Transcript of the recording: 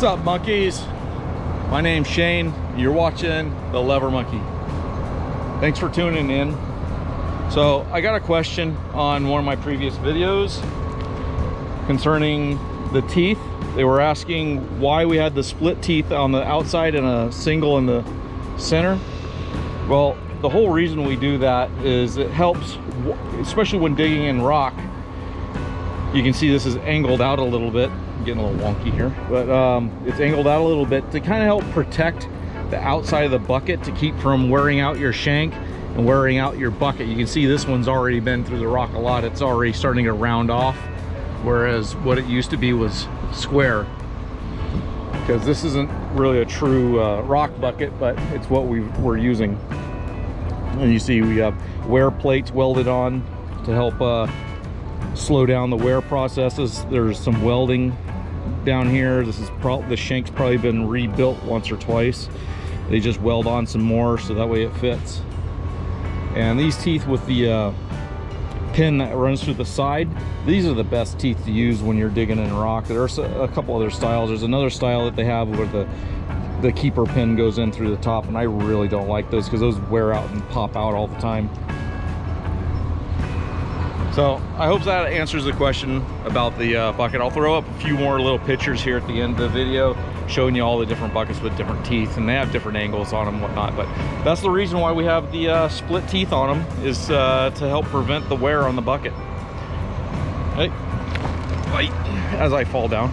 What's up, monkeys? My name's Shane. You're watching The Lever Monkey. Thanks for tuning in. So I got a question on one of my previous videos concerning the teeth. They were asking why we had the split teeth on the outside and a single in the center. Well, the whole reason we do that is it helps, especially when digging in rock. You can see this is angled out a little bit. I'm getting a little wonky here, but it's angled out a little bit to kind of help protect the outside of the bucket to keep from wearing out your shank and wearing out your bucket. You can see this one's already been through the rock a lot. It's already starting to round off, whereas what it used to be was square. Because this isn't really a true rock bucket, but it's what we're using. And you see we have wear plates welded on to help slow down the wear processes. There's some welding down here. This is the shank's probably been rebuilt once or twice. They just weld on some more so that way it fits. And these teeth with the pin that runs through the side, these are the best teeth to use when you're digging in rock. There's a couple other styles. There's another style that they have where the keeper pin goes in through the top, and I really don't like those because those wear out and pop out all the time. So I hope that answers the question about the bucket. I'll throw up a few more little pictures here at the end of the video showing you all the different buckets with different teeth, and they have different angles on them and whatnot. But that's the reason why we have the split teeth on them, is to help prevent the wear on the bucket. Hey, as I fall down.